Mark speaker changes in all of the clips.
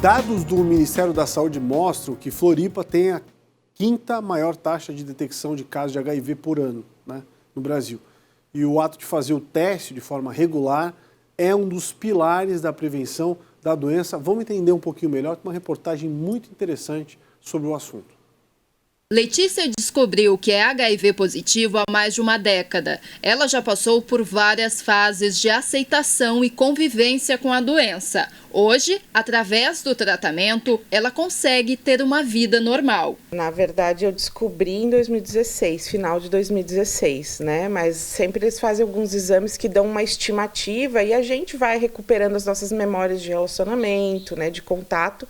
Speaker 1: Dados do Ministério da Saúde mostram que Floripa tem a quinta maior taxa de detecção de casos de HIV por ano, né, no Brasil. E o ato de fazer o teste de forma regular é um dos pilares da prevenção da doença. Vamos entender um pouquinho melhor com uma reportagem muito interessante sobre o assunto.
Speaker 2: Letícia descobriu que é HIV positivo há mais de uma década. Ela já passou por várias fases de aceitação e convivência com a doença. Hoje, através do tratamento, ela consegue ter uma vida normal.
Speaker 3: Na verdade, eu descobri em 2016, final de 2016, né? Mas sempre eles fazem alguns exames que dão uma estimativa e a gente vai recuperando as nossas memórias de relacionamento, né, de contato.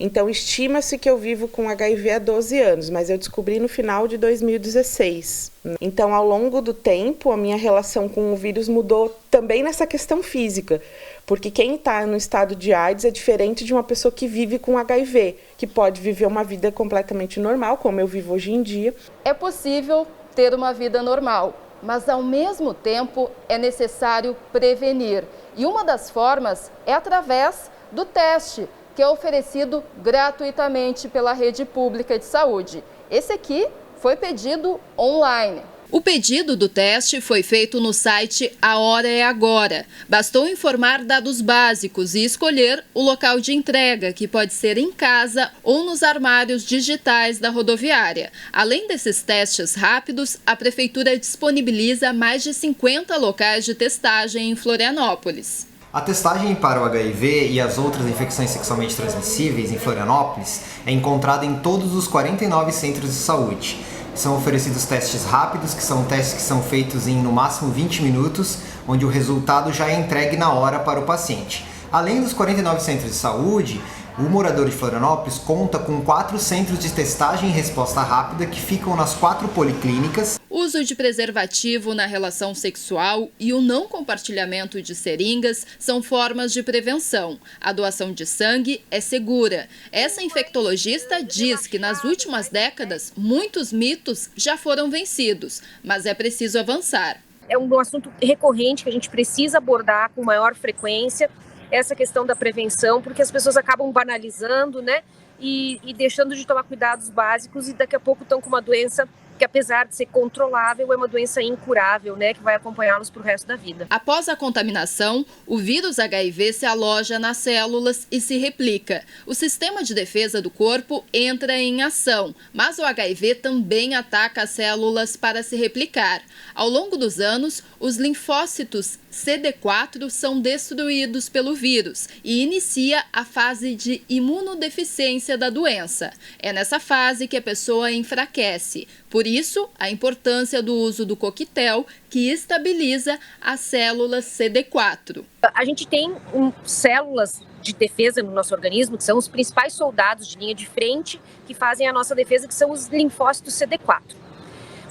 Speaker 3: Então, estima-se que eu vivo com HIV há 12 anos, mas eu descobri no final de 2016. Então, ao longo do tempo, a minha relação com o vírus mudou também nessa questão física, porque quem está no estado de AIDS é diferente de uma pessoa que vive com HIV, que pode viver uma vida completamente normal, como eu vivo hoje em dia.
Speaker 2: É possível ter uma vida normal, mas ao mesmo tempo é necessário prevenir. E uma das formas é através do teste, que é oferecido gratuitamente pela rede pública de saúde. Esse aqui foi pedido online. O pedido do teste foi feito no site A Hora é Agora. Bastou informar dados básicos e escolher o local de entrega, que pode ser em casa ou nos armários digitais da rodoviária. Além desses testes rápidos, a Prefeitura disponibiliza mais de 50 locais de testagem em Florianópolis.
Speaker 4: A testagem para o HIV e as outras infecções sexualmente transmissíveis em Florianópolis é encontrada em todos os 49 centros de saúde. São oferecidos testes rápidos, que são testes que são feitos em no máximo 20 minutos, onde o resultado já é entregue na hora para o paciente. Além dos 49 centros de saúde, o morador de Florianópolis conta com 4 centros de testagem e resposta rápida que ficam nas 4 policlínicas.
Speaker 2: O uso de preservativo na relação sexual e o não compartilhamento de seringas são formas de prevenção. A doação de sangue é segura. Essa infectologista diz que nas últimas décadas muitos mitos já foram vencidos, mas é preciso avançar.
Speaker 5: É um assunto recorrente que a gente precisa abordar com maior frequência, essa questão da prevenção, porque as pessoas acabam banalizando, né, e deixando de tomar cuidados básicos e daqui a pouco estão com uma doença que, apesar de ser controlável, é uma doença incurável, né, que vai acompanhá-los para o resto da vida.
Speaker 2: Após a contaminação, o vírus HIV se aloja nas células e se replica. O sistema de defesa do corpo entra em ação, mas o HIV também ataca as células para se replicar. Ao longo dos anos, os linfócitos CD4 são destruídos pelo vírus e inicia a fase de imunodeficiência da doença. É nessa fase que a pessoa enfraquece. Por isso, a importância do uso do coquetel, que estabiliza as células CD4.
Speaker 5: A gente tem células de defesa no nosso organismo, que são os principais soldados de linha de frente que fazem a nossa defesa, que são os linfócitos CD4.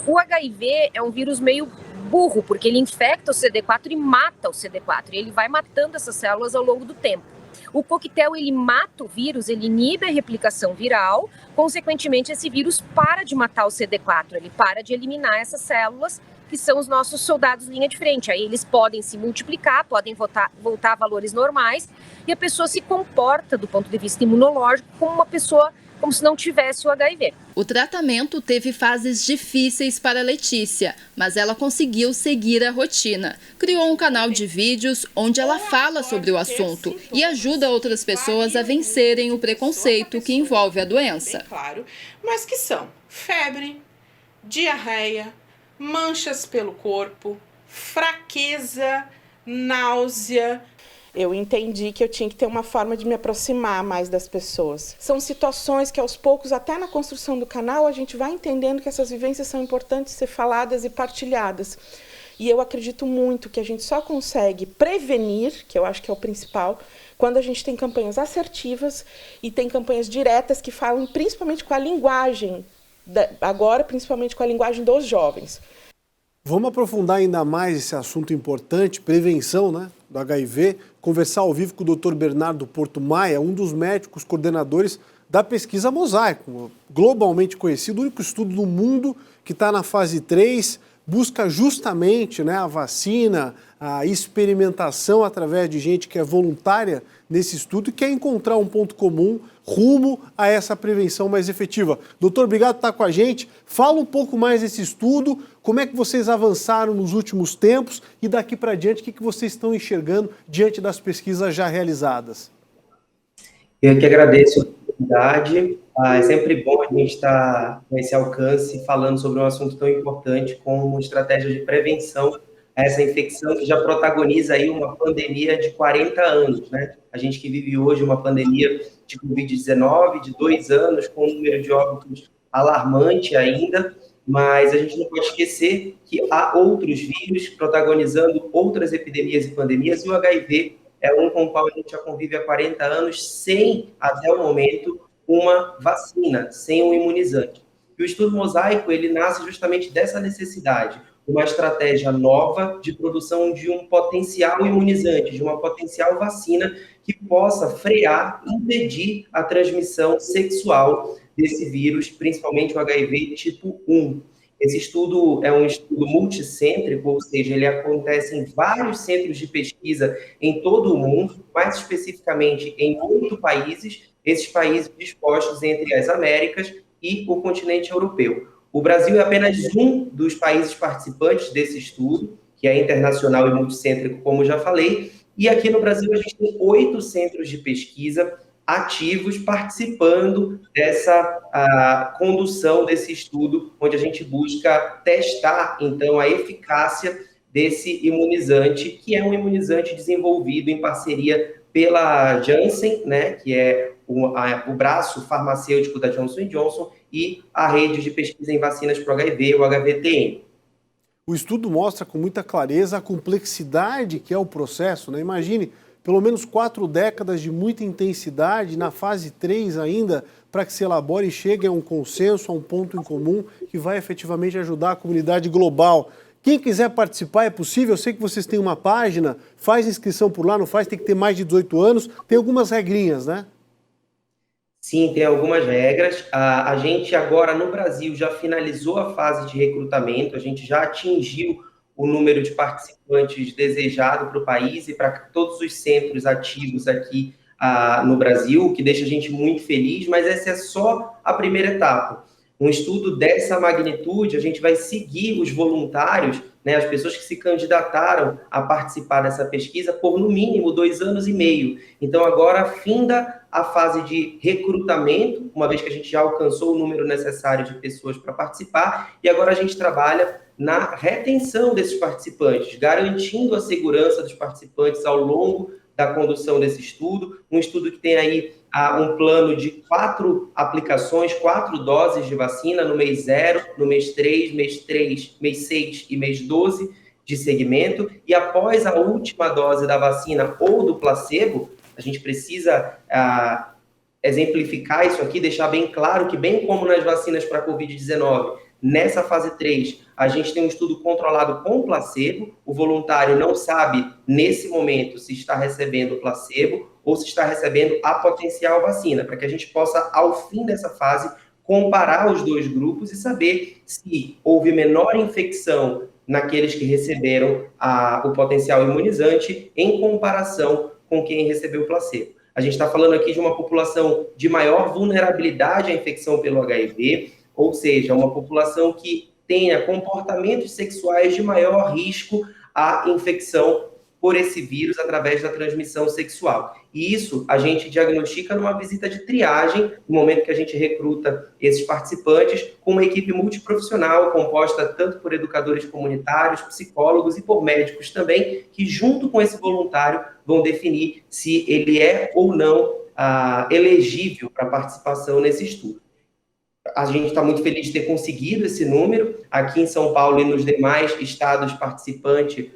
Speaker 5: O HIV é um vírus meio burro, porque ele infecta o CD4 e mata o CD4. E ele vai matando essas células ao longo do tempo. O coquetel, ele mata o vírus, ele inibe a replicação viral, consequentemente esse vírus para de matar o CD4, ele para de eliminar essas células que são os nossos soldados linha de frente. Aí eles podem se multiplicar, podem voltar a valores normais e a pessoa se comporta do ponto de vista imunológico como uma pessoa como se não tivesse o HIV.
Speaker 2: O tratamento teve fases difíceis para Letícia, mas ela conseguiu seguir a rotina. Criou um canal de vídeos onde ela fala sobre o assunto e ajuda outras pessoas a vencerem o preconceito que envolve a doença.
Speaker 6: Claro, mas que são febre, diarreia, manchas pelo corpo, fraqueza, náusea.
Speaker 3: Eu entendi que eu tinha que ter uma forma de me aproximar mais das pessoas. São situações que aos poucos, até na construção do canal, a gente vai entendendo que essas vivências são importantes ser faladas e partilhadas. E eu acredito muito que a gente só consegue prevenir, que eu acho que é o principal, quando a gente tem campanhas assertivas e tem campanhas diretas que falam principalmente com a linguagem, agora principalmente com a linguagem dos jovens.
Speaker 1: Vamos aprofundar ainda mais esse assunto importante, prevenção, né, do HIV, conversar ao vivo com o Dr. Bernardo Porto Maia, um dos médicos coordenadores da pesquisa Mosaico, globalmente conhecido, o único estudo do mundo que está na fase 3, busca justamente, né, a vacina, a experimentação através de gente que é voluntária nesse estudo e quer encontrar um ponto comum rumo a essa prevenção mais efetiva. Doutor, obrigado por estar com a gente. Fala um pouco mais desse estudo, como é que vocês avançaram nos últimos tempos e daqui para diante, o que vocês estão enxergando diante das pesquisas já realizadas?
Speaker 7: Eu que agradeço a oportunidade. É sempre bom a gente estar com esse alcance falando sobre um assunto tão importante como estratégia de prevenção a essa infecção que já protagoniza aí uma pandemia de 40 anos, né? A gente que vive hoje uma pandemia de Covid-19 de 2 anos, com um número de óbitos alarmante ainda, mas a gente não pode esquecer que há outros vírus protagonizando outras epidemias e pandemias, e o HIV é um com o qual a gente já convive há 40 anos sem, até o momento, uma vacina, sem um imunizante. E o estudo Mosaico, ele nasce justamente dessa necessidade, uma estratégia nova de produção de um potencial imunizante, de uma potencial vacina que possa frear, impedir a transmissão sexual desse vírus, principalmente o HIV tipo 1. Esse estudo é um estudo multicêntrico, ou seja, ele acontece em vários centros de pesquisa em todo o mundo, mais especificamente em 8 países, esses países dispostos entre as Américas e o continente europeu. O Brasil é apenas um dos países participantes desse estudo, que é internacional e multicêntrico, como já falei, e aqui no Brasil a gente tem 8 centros de pesquisa ativos participando dessa condução desse estudo, onde a gente busca testar, então, a eficácia desse imunizante, que é um imunizante desenvolvido em parceria pela Janssen, né, que é o braço farmacêutico da Johnson & Johnson, e a rede de pesquisa em vacinas para o HIV, o HVTN.
Speaker 1: O estudo mostra com muita clareza a complexidade que é o processo, né? Imagine, pelo menos 4 décadas de muita intensidade, na fase 3 ainda, para que se elabore e chegue a um consenso, a um ponto em comum, que vai efetivamente ajudar a comunidade global. Quem quiser participar é possível, eu sei que vocês têm uma página, faz inscrição por lá, não faz, tem que ter mais de 18 anos, tem algumas regrinhas, né?
Speaker 7: Sim, tem algumas regras. A gente agora no Brasil já finalizou a fase de recrutamento, a gente já atingiu o número de participantes desejado para o país e para todos os centros ativos aqui no Brasil, o que deixa a gente muito feliz, mas essa é só a primeira etapa. Um estudo dessa magnitude, a gente vai seguir os voluntários, né, as pessoas que se candidataram a participar dessa pesquisa por, no mínimo, 2 anos e meio. Então, agora, finda a fase de recrutamento, uma vez que a gente já alcançou o número necessário de pessoas para participar, e agora a gente trabalha na retenção desses participantes, garantindo a segurança dos participantes ao longo da condução desse estudo, um estudo que tem aí um plano de 4 aplicações, 4 doses de vacina no mês 0, no mês 3, mês 6 e mês 12 de segmento, e após a última dose da vacina ou do placebo, a gente precisa exemplificar isso aqui, deixar bem claro que, bem como nas vacinas para a Covid-19, nessa fase 3, a gente tem um estudo controlado com placebo, o voluntário não sabe, nesse momento, se está recebendo placebo ou se está recebendo a potencial vacina, para que a gente possa, ao fim dessa fase, comparar os 2 grupos e saber se houve menor infecção naqueles que receberam o potencial imunizante em comparação com quem recebeu o placebo. A gente está falando aqui de uma população de maior vulnerabilidade à infecção pelo HIV, ou seja, uma população que tenha comportamentos sexuais de maior risco à infecção por esse vírus através da transmissão sexual. E isso a gente diagnostica numa visita de triagem, no momento que a gente recruta esses participantes, com uma equipe multiprofissional, composta tanto por educadores comunitários, psicólogos e por médicos também, que junto com esse voluntário vão definir se ele é ou não elegível para participação nesse estudo. A gente está muito feliz de ter conseguido esse número aqui em São Paulo e nos demais estados participantes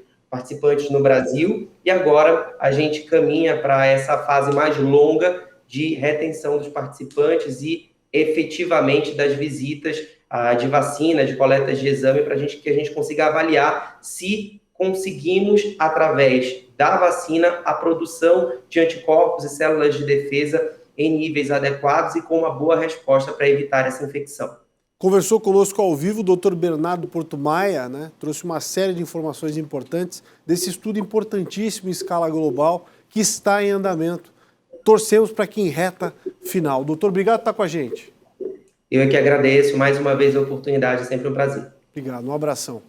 Speaker 7: no Brasil, e agora a gente caminha para essa fase mais longa de retenção dos participantes e efetivamente das visitas de vacina, de coletas de exame, para que a gente consiga avaliar se conseguimos, através da vacina, a produção de anticorpos e células de defesa em níveis adequados e com uma boa resposta para evitar essa infecção.
Speaker 1: Conversou conosco ao vivo o Dr. Bernardo Portumaia, né? Trouxe uma série de informações importantes desse estudo importantíssimo em escala global que está em andamento. Torcemos para que em reta final. Doutor, obrigado por estar com a gente.
Speaker 7: Eu é que agradeço mais uma vez a oportunidade, é sempre um prazer.
Speaker 1: Obrigado, um abração.